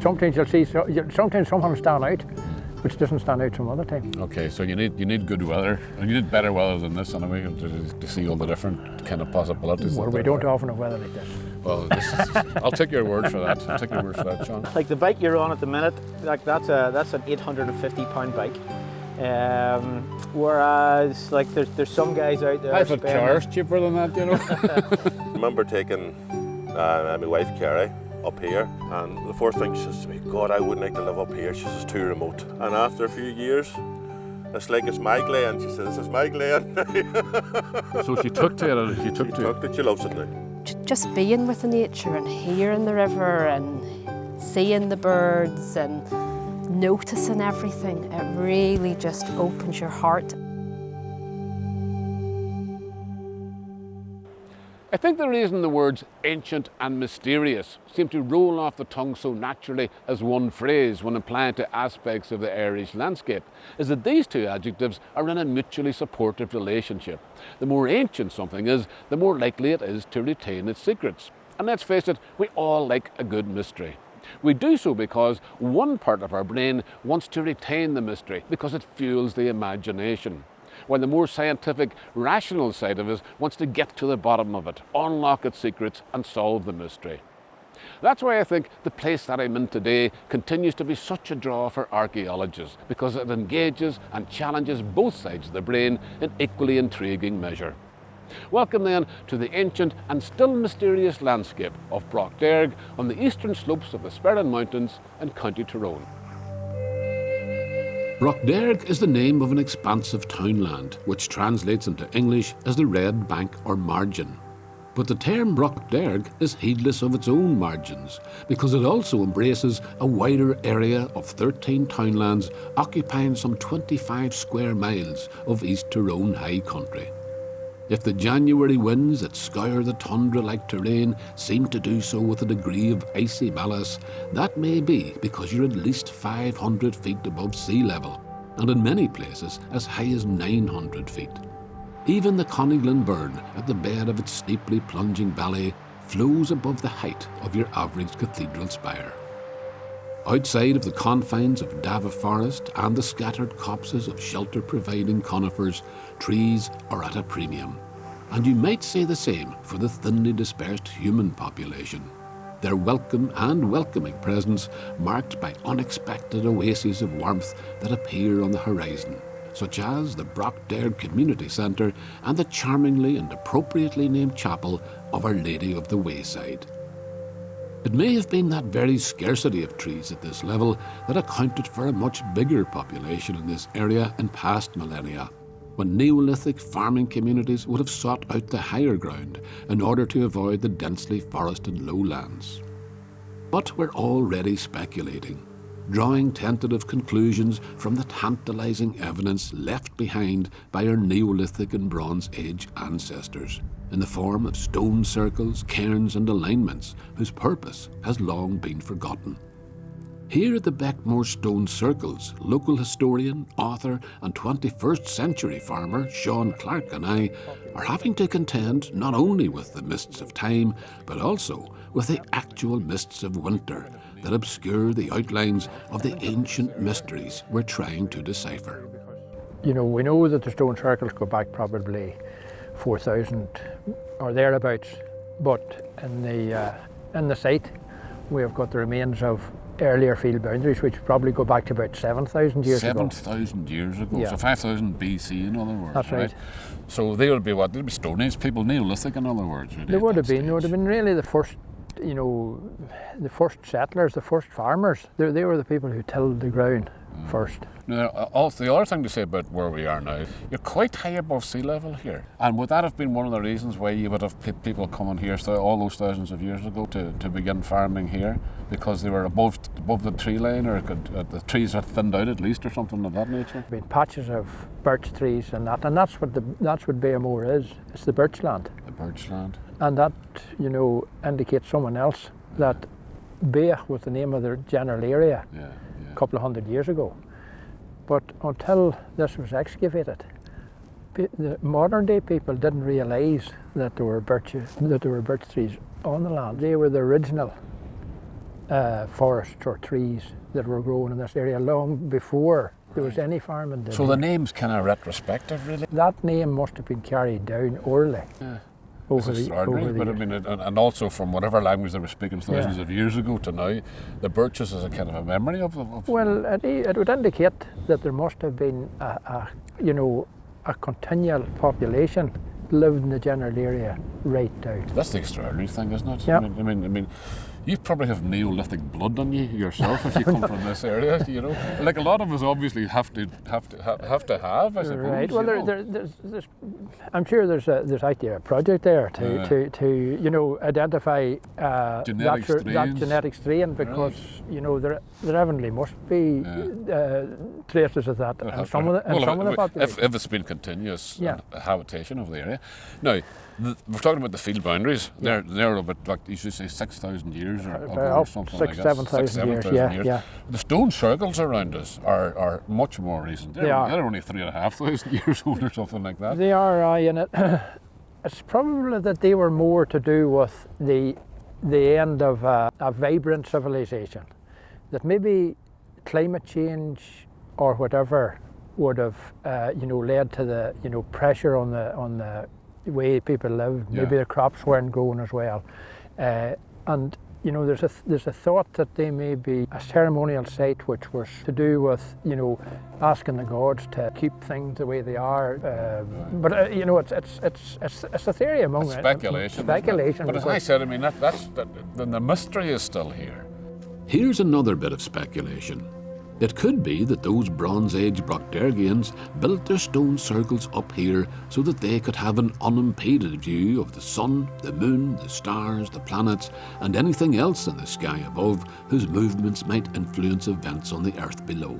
sometimes you'll see, sometimes some of them stand out, which doesn't stand out some other time. Okay, so you need good weather, and you need better weather than this anyway to see all the different kind of possibilities. Well, we don't often have weather like this. Well, I'll take your word for that. I'll take your word for that, Sean. Like the bike you're on at the minute, like that's an 850 pound bike. Whereas like there's some guys out there. I thought cars cheaper than that, you know. I remember taking my wife Carrie up here, and the first thing she says to me, God, I wouldn't like to live up here. She says, it's too remote. And after a few years, it's like it's my glen. She says, it's my glen. So she took to it. She took it. She loves it now. Just being with the nature and hearing the river and seeing the birds and noticing everything, it really just opens your heart. I think the reason the words ancient and mysterious seem to roll off the tongue so naturally as one phrase when applied to aspects of the Irish landscape is that these two adjectives are in a mutually supportive relationship. The more ancient something is, the more likely it is to retain its secrets. And let's face it, we all like a good mystery. We do so because one part of our brain wants to retain the mystery because it fuels the imagination, while the more scientific, rational side of us wants to get to the bottom of it, unlock its secrets and solve the mystery. That's why I think the place that I'm in today continues to be such a draw for archaeologists, because it engages and challenges both sides of the brain in equally intriguing measure. Welcome then to the ancient and still mysterious landscape of Broughderg on the eastern slopes of the Sperrin Mountains in County Tyrone. Broughderg is the name of an expansive townland, which translates into English as the Red Bank or Margin. But the term Broughderg is heedless of its own margins, because it also embraces a wider area of 13 townlands occupying some 25 square miles of East Tyrone high country. If the January winds that scour the tundra-like terrain seem to do so with a degree of icy malice, that may be because you're at least 500 feet above sea level, and in many places as high as 900 feet. Even the Conlin burn at the bed of its steeply plunging valley flows above the height of your average cathedral spire. Outside of the confines of Davagh Forest and the scattered copses of shelter-providing conifers, trees are at a premium. And you might say the same for the thinly dispersed human population. Their welcome and welcoming presence marked by unexpected oases of warmth that appear on the horizon, such as the Broughderg Community Centre and the charmingly and appropriately named chapel of Our Lady of the Wayside. It may have been that very scarcity of trees at this level that accounted for a much bigger population in this area in past millennia, when Neolithic farming communities would have sought out the higher ground in order to avoid the densely forested lowlands. But we're already speculating, drawing tentative conclusions from the tantalizing evidence left behind by our Neolithic and Bronze Age ancestors, in the form of stone circles, cairns and alignments whose purpose has long been forgotten. Here at the Beckmore Stone Circles, local historian, author and 21st century farmer Sean Clark and I are having to contend not only with the mists of time, but also with the actual mists of winter that obscure the outlines of the ancient mysteries we're trying to decipher. You know, we know that the stone circles go back probably 4,000 or thereabouts, but in the site we have got the remains of earlier field boundaries, which probably go back to about 7,000 years ago. 7,000 years ago, yeah. So 5,000 BC in other words. That's right. So they would be what? They'd be Stone Age people, Neolithic in other words. Really, they would have been really the first, you know, the first settlers, the first farmers. They were the people who tilled the ground first. Now, also, the other thing to say about where we are now, you're quite high above sea level here. And would that have been one of the reasons why you would have people coming here all those thousands of years ago to begin farming here? Because they were above the tree line, or the trees had thinned out at least, or something of that nature? Been patches of birch trees and that's what BMO is. It's the birch land. The birch land. And that, you know, indicates someone else that Beach was the name of the general area a couple of hundred years ago. But until this was excavated, the modern day people didn't realise that there were birch trees on the land. They were the original forests or trees that were growing in this area long before there was any farming done So the here. name's kind of retrospective, really. That name must have been carried down orally. It's extraordinary, but I years. mean, and also from whatever language they were speaking thousands of years ago to now, the birches is a kind of a memory of them. Well, it would indicate that there must have been a continual population lived in the general area right down. That's the extraordinary thing, isn't it? Yeah. I mean, you probably have Neolithic blood on you yourself if you come from this area. You know, like a lot of us obviously have to have. I suppose. Right. Well, you know. there's I'm sure there's out there a project there to identify Genetic that strains. genetic strain, because there evidently must be traces of that in some of the population. If it's been continuous habitation of the area. Now, we're talking about the field boundaries. They're about, like you should say, 6,000 years or something like that. 7,000 years. Yeah. The stone circles around us are much more recent. They're only 3,500 years old or something like that. They are, and it's probably that they were more to do with the end of a vibrant civilization. That maybe climate change or whatever would have, led to the, pressure on the way people lived. Maybe the crops weren't growing as well, and there's a thought that they may be a ceremonial site which was to do with asking the gods to keep things the way they are. But it's a theory among It's speculation. Speculation. But as I said, I mean then the mystery is still here. Here's another bit of speculation. It could be that those Bronze Age Broughdergians built their stone circles up here so that they could have an unimpeded view of the sun, the moon, the stars, the planets, and anything else in the sky above whose movements might influence events on the earth below.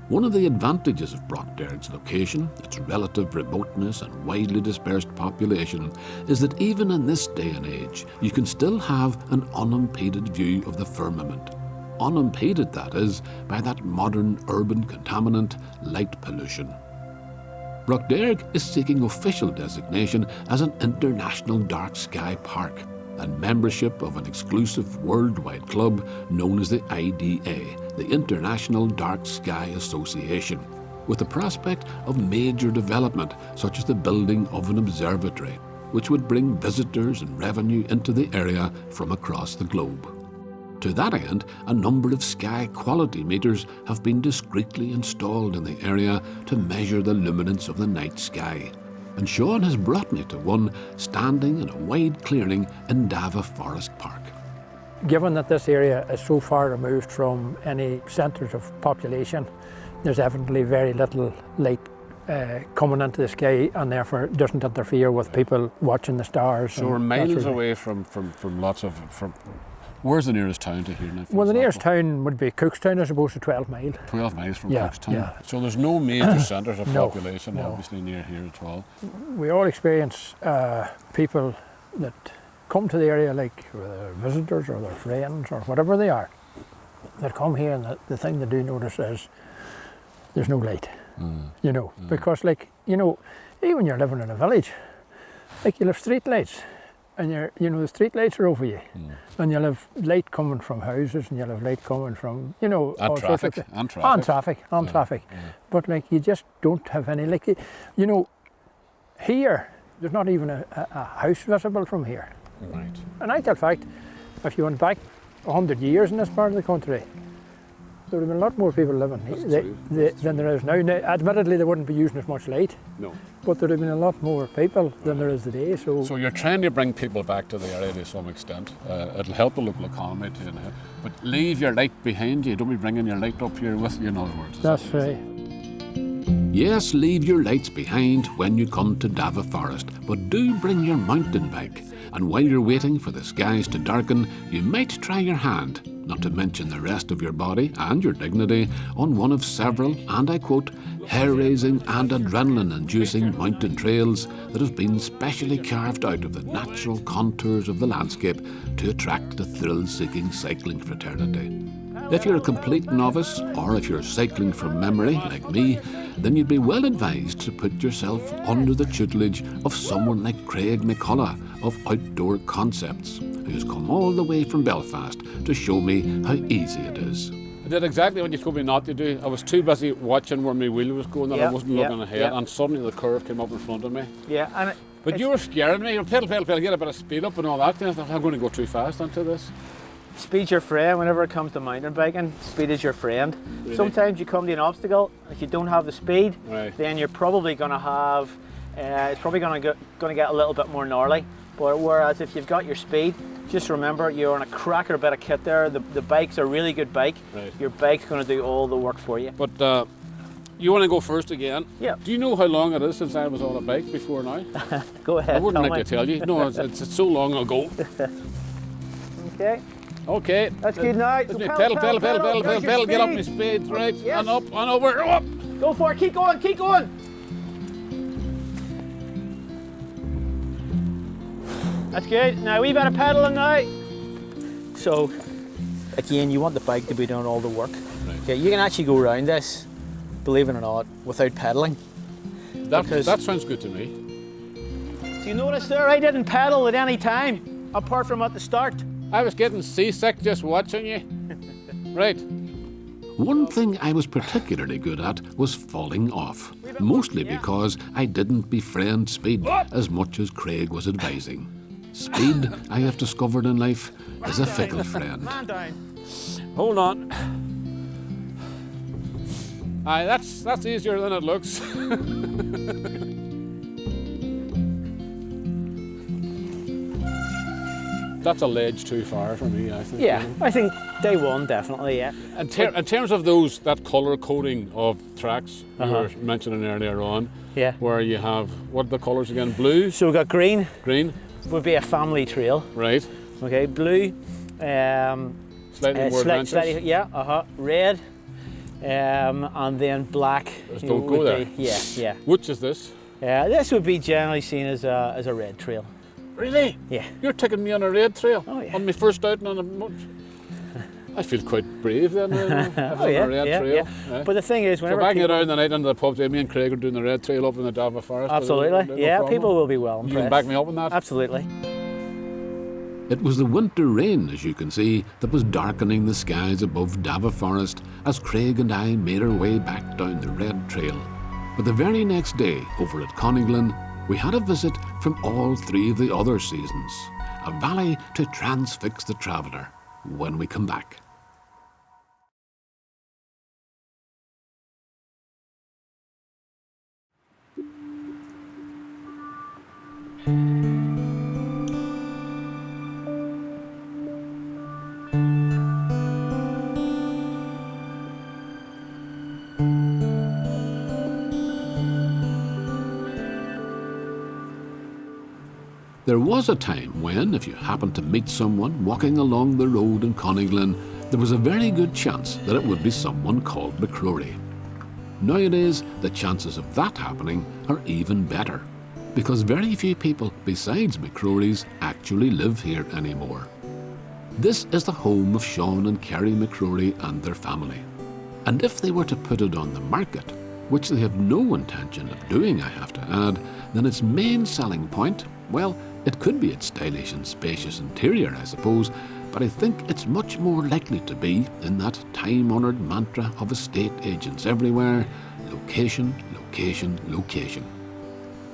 One of the advantages of Broughderg's location, its relative remoteness and widely dispersed population, is that even in this day and age, you can still have an unimpeded view of the firmament. Unimpeded, that is, by that modern urban contaminant, light pollution. Broughderg is seeking official designation as an international dark sky park and membership of an exclusive worldwide club known as the IDA, the International Dark Sky Association, with the prospect of major development such as the building of an observatory, which would bring visitors and revenue into the area from across the globe. To that end, a number of sky quality meters have been discreetly installed in the area to measure the luminance of the night sky. And Sean has brought me to one standing in a wide clearing in Davagh Forest Park. Given that this area is so far removed from any centres of population, there's evidently very little light coming into the sky, and therefore doesn't interfere with people watching the stars. So we're miles away from lots of... Where's the nearest town to here now? Well, the nearest town would be Cookstown, as opposed to 12 mile. 12 miles from Yeah, Cookstown. yeah. So there's no major centres of No, population no. obviously near here at all. We all experience people that come to the area, like their visitors or their friends or whatever they are, that come here, and the thing they do notice is there's no light. Because even you're living in a village, like you'll have street lights, and the street lights are over you, and you'll have light coming from houses, and you'll have light coming from all sorts of and traffic. But you just don't have any here. There's not even a house visible from here. Right. In actual fact, if you went back 100 years in this part of the country, there would have been a lot more people living than there is now. Now, admittedly, they wouldn't be using as much light, but there would have been a lot more people than there is today. So you're trying to bring people back to the area to some extent. It'll help the local economy too, but leave your light behind you. Don't be bringing your light up here with you, in other words. That's right. Yes, leave your lights behind when you come to Davagh Forest, but do bring your mountain bike. And while you're waiting for the skies to darken, you might try your hand, not to mention the rest of your body and your dignity, on one of several, and I quote, hair-raising and adrenaline-inducing mountain trails that have been specially carved out of the natural contours of the landscape to attract the thrill-seeking cycling fraternity. If you're a complete novice, or if you're cycling from memory, like me, then you'd be well advised to put yourself under the tutelage of someone like Craig McCullough of outdoor concepts, who's come all the way from Belfast to show me how easy it is. I did exactly what you told me not to do. I was too busy watching where my wheel was going that I wasn't looking ahead, and suddenly the curve came up in front of me. Yeah, and But you were scaring me. You're pedal, get a bit of speed up and all that. I thought, I'm going to go too fast into this. speed's your friend. Whenever it comes to mountain biking, speed is your friend. Really? Sometimes you come to an obstacle, if you don't have the speed, Right. then you're probably going to have, it's probably going to get a little bit more gnarly. But whereas if you've got your speed, just remember you're on a cracker bit of kit there. The bike's a really good bike. Right. Your bike's going to do all the work for you. But you want to go first again? Yeah. Do you know how long it is since I was on a bike before now? Go ahead. I wouldn't tell like to me. tell you. No, it's so long ago. Okay. Okay. That's good now. Let's So make pedal, pedal, There's your get up my speed. speed, right? Yes. And up, and over, up. Go for it. Keep going. Keep going. That's good. Now we better pedaling now. So, again, you want the bike to be doing all the work. Right. Okay, you can actually go around this, believe it or not, without pedaling. That sounds good to me. So you notice there, I didn't pedal at any time, apart from at the start. I was getting seasick just watching you. Right. One thing I was particularly good at was falling off, mostly because I didn't befriend speed as much as Craig was advising. Speed, I have discovered in life, is a fickle friend. Man down. Hold on. Aye, that's easier than it looks. That's a ledge too far for me, I think. Yeah, I think day one, definitely, yeah. In terms of that colour coding of tracks you were mentioning earlier on, Yeah. where you have, what are the colours again? Blue, So we've got green, green, would be a family trail. right? Okay, blue, Slightly more adventurous. red, and then black. Just don't go would there. be- yeah. Which is this? This would be generally seen as a red trail. Really? Yeah. You're taking me on a red trail? Oh, yeah. On my first outing on a... I feel quite brave then, on a red trail. But the thing is, So whenever if I can get people, out in the night into the pub, me and Craig are doing the red trail up in the Davagh Forest. no absolutely, yeah, problem. people will be well You impressed. can back me up on that? Absolutely. It was the winter rain, as you can see, that was darkening the skies above Davagh Forest as Craig and I made our way back down the red trail. But the very next day, over at Conlin, we had a visit from all three of the other seasons, a valley to transfix the traveller when we come back. There was a time when, if you happened to meet someone walking along the road in Conlin, there was a very good chance that it would be someone called McCrory. Nowadays, the chances of that happening are even better, because very few people besides McCrorys actually live here anymore. This is the home of Sean and Kerry McCrory and their family. And if they were to put it on the market, which they have no intention of doing, I have to add, then its main selling point, well, it could be its stylish and spacious interior, I suppose, but I think it's much more likely to be in that time-honoured mantra of estate agents everywhere: location, location, location.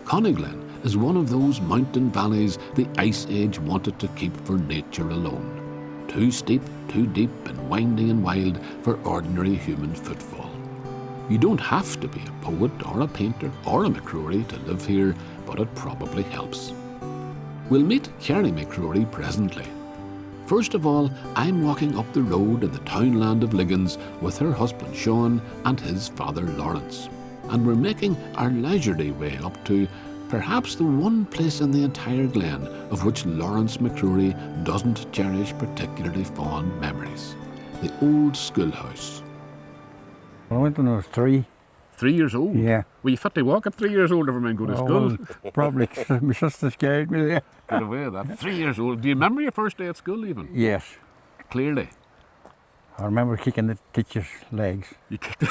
Conlin is one of those mountain valleys the Ice Age wanted to keep for nature alone. Too steep, too deep, and winding and wild for ordinary human footfall. You don't have to be a poet or a painter or a McCrory to live here, but it probably helps. We'll meet Kerry McCrory presently. First of all, I'm walking up the road in the townland of Liggins with her husband Sean and his father Lawrence. And we're making our leisurely way up to perhaps the one place in the entire glen of which Lawrence McCrory doesn't cherish particularly fond memories: the old schoolhouse. I went when I was 3. 3 years old? Yeah. Were you fit to walk at 3 years old never mind go to school? Well, probably my sister scared me there. Get away with that. 3 years old. Do you remember your first day at school even? Yes. Clearly. I remember kicking the teacher's legs. You kicked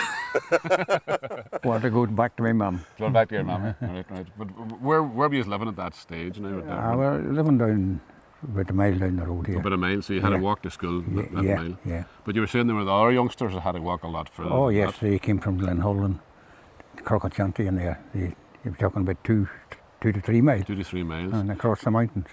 Wanted to go back to my mum. Going back to your mum. Right. But where were you living at that stage? Now, I was living down about a mile down the road here. about a mile, so you had to walk to school that mile. Yeah. But you were saying there were the other youngsters that had to walk a lot further. Oh than yes, that. they came from Glenholland, Crockett and there. They were talking about 2 to 3 miles. 2 to 3 miles. And across the mountains.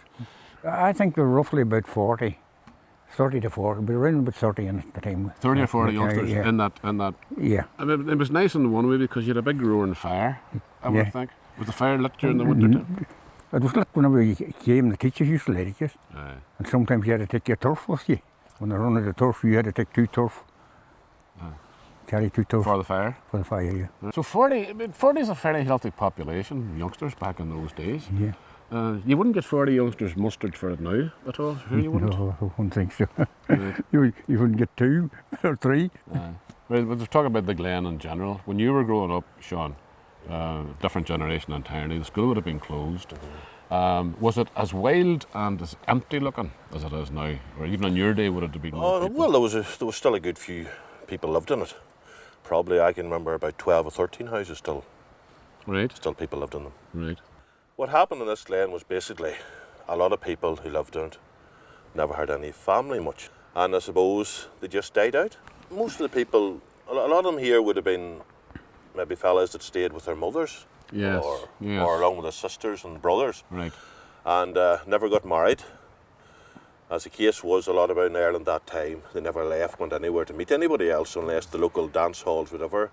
I think they were roughly about 30 to 40, but around about 30 at the time. 30 or 40 youngsters yeah. in that. Yeah. I mean, it was nice in one way because you had a big roaring fire, I would Yeah. think. Was the fire lit during the winter time? It was like whenever you came, the teachers used to let it just. Aye. And sometimes you had to take your turf with you. When they run out of turf, you had to take 2 turf. Carry 2 turf For the fire. for the fire, yeah. So 40 is a fairly healthy population, youngsters back in those days. Yeah. You wouldn't get 40 youngsters mustered for it now at all, sure you wouldn't? No, I wouldn't think so. Right. you wouldn't get 2 or 3. Well, we're talking about the Glen in general. When you were growing up, Sean, different generation entirely, the school would have been closed. Was it as wild and as empty looking as it is now? Or even on your day, would it have been more people? Well, there was still a good few people lived in it. Probably I can remember about 12 or 13 houses still Right, people lived in them. right. What happened in this glen was basically a lot of people who lived in it never had any family much, and I suppose they just died out. Most of the people, a lot of them here would have been maybe fellas that stayed with their mothers, Yes, or yes. along with their sisters and brothers, Right. and never got married. As the case was, a lot about in Ireland that time, they never left, went anywhere to meet anybody else unless the local dance halls, whatever.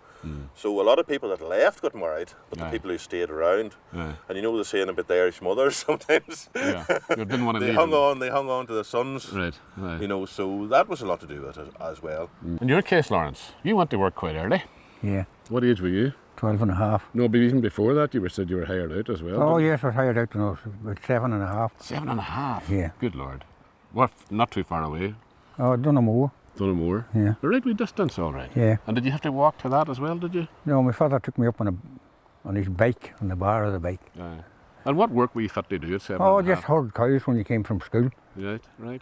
So a lot of people that left got married, but Aye. the people who stayed around, Aye. and you know the saying about the Irish mothers sometimes, Yeah, you didn't want to they leave hung them. on to the sons, Right, right. you know, so that was a lot to do with it as well. In your case, Lawrence, you went to work quite early. Yeah. What age were you? 12 and a half. No, but even before that, said you were hired out as well. Oh didn't you? yes, I was hired out when I was about 7 and a half. 7.5. Yeah. Good Lord. What? Not too far away. Oh, I'd done a more. Dunamore. Yeah. A right wee distance, all right. Yeah. And did you have to walk to that as well? Did you? No, my father took me up on his bike, on the bar of the bike. Aye. And what work were you fit to do at 7.5? Oh, just herd cows when you came from school. Right, right.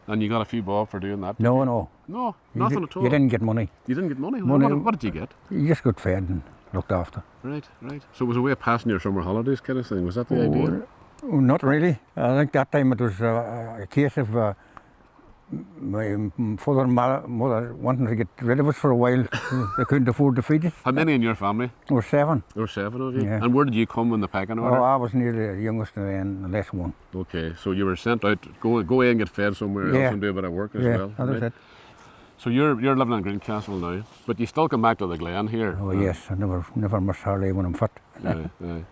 And you got a few bob for doing that? No, did you? no. No, You nothing di- at all. You didn't get money. You didn't get money? Money- What did you get? You just got fed and looked after. Right, right. So it was a way of passing your summer holidays kind of thing. Was that the idea? Oh, not really. I think that time it was a case of my father and mother wanting to get rid of us for a while. They couldn't afford to feed us. How many in your family? There were 7. There were 7 of you. Yeah. And where did you come in the pecking Oh, order? I was nearly the youngest and the last one. Okay, so you were sent out, go away and get fed somewhere else Yeah. and do a bit of work as Yeah, well. that was right? it. So you're living in Greencastle now, but you still come back to the Glen here. Oh yes, I never miss hardly when I'm fit. Aye, aye.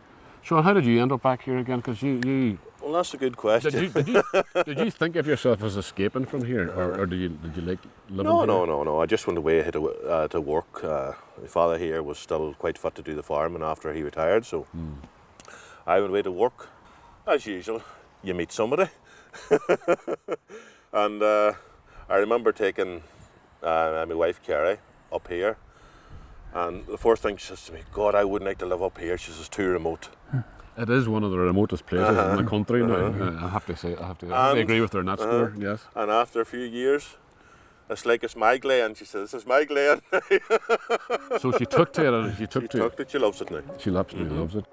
Sean, how did you end up back here again? Because you Well, that's a good question. did you think of yourself as escaping from here, or did you like living here? No. I just went away to work. My father here was still quite fit to do the farming after he retired, so I went away to work. As usual, you meet somebody. And I remember taking my wife Carrie up here, and the first thing she says to me, God, I wouldn't like to live up here. She says, too remote. It is one of the remotest places in the country now. I have to say, I have to agree with her in that score. Yes. And after a few years, it's like it's my glen. She says, it's my glen. So she took to it, and she took She to took it. She loves it now. it. She absolutely loves it.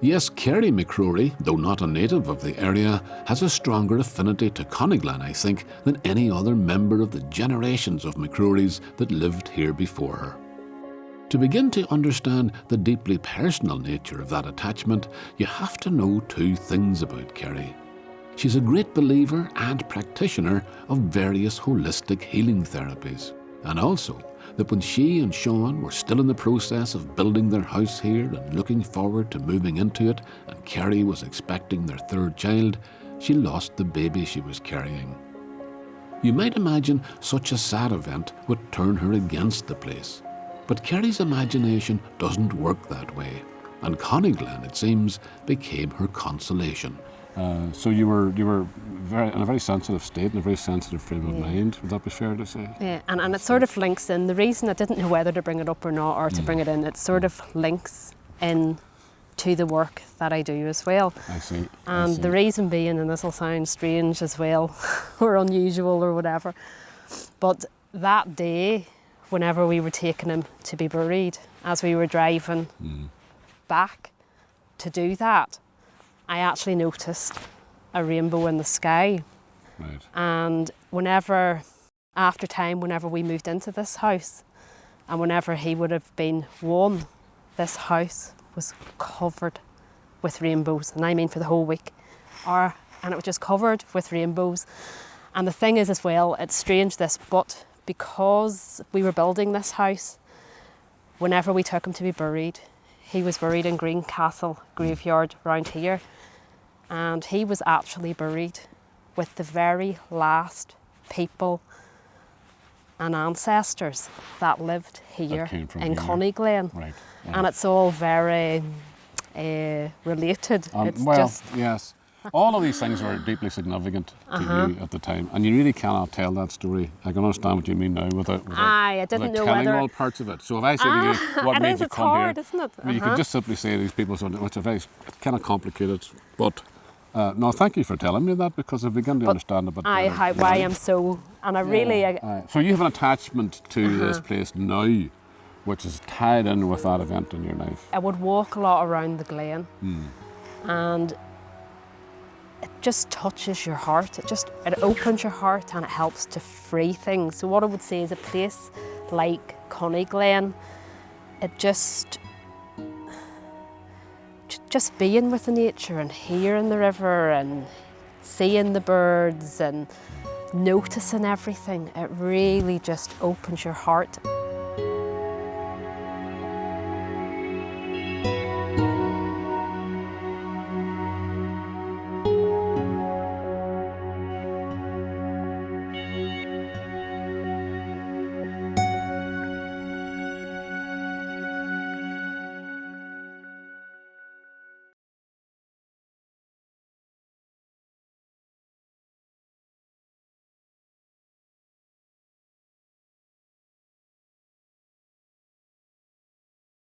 Yes, Kerry McCrory, though not a native of the area, has a stronger affinity to Conlin, I think, than any other member of the generations of McCrorys that lived here before her. To begin to understand the deeply personal nature of that attachment, you have to know 2 things about Kerry. She's a great believer and practitioner of various holistic healing therapies, and also that when she and Sean were still in the process of building their house here and looking forward to moving into it, and Kerry was expecting their 3rd child, she lost the baby she was carrying. You might imagine such a sad event would turn her against the place. But Kerry's imagination doesn't work that way, and Conlin, it seems, became her consolation. So you were in a very sensitive state, in a very sensitive frame of mind. Would that be fair to say? Yeah, and it sort of links in. The reason I didn't know whether to bring it up or not, or to bring it in, it sort of links in to the work that I do as well. I see. And the reason being, and this will sound strange as well, or unusual or whatever, but That day, whenever we were taking him to be buried, as we were driving back to do that, I actually noticed a rainbow in the sky. Right. And after time, whenever we moved into this house, and whenever he would have been one, this house was covered with rainbows, and I mean for the whole week. And it was just covered with rainbows. And the thing is as well, it's strange this, but because we were building this house, whenever we took him to be buried, he was buried in Greencastle graveyard around here. And he was actually buried with the very last people and ancestors that lived here came from in here. Conlin. Right. And it's all very related. It's Well, just, yes. All of these things were deeply significant to you at the time, and you really cannot tell that story. I can understand what you mean now without I didn't know telling whether all parts of it. So if I say to you, what made you it's come hard, here? isn't it? I mean, you could just simply say these people, which are very kind of complicated. But no, thank you for telling me that, because I begin to understand a bit better. Why I'm so, and I really, So you have an attachment to this place now, which is tied in with that event in your life. I would walk a lot around the glen, and it just touches your heart. It opens your heart, and it helps to free things. So what I would say is a place like Conlin, it just being with the nature and hearing the river and seeing the birds and noticing everything, it really just opens your heart.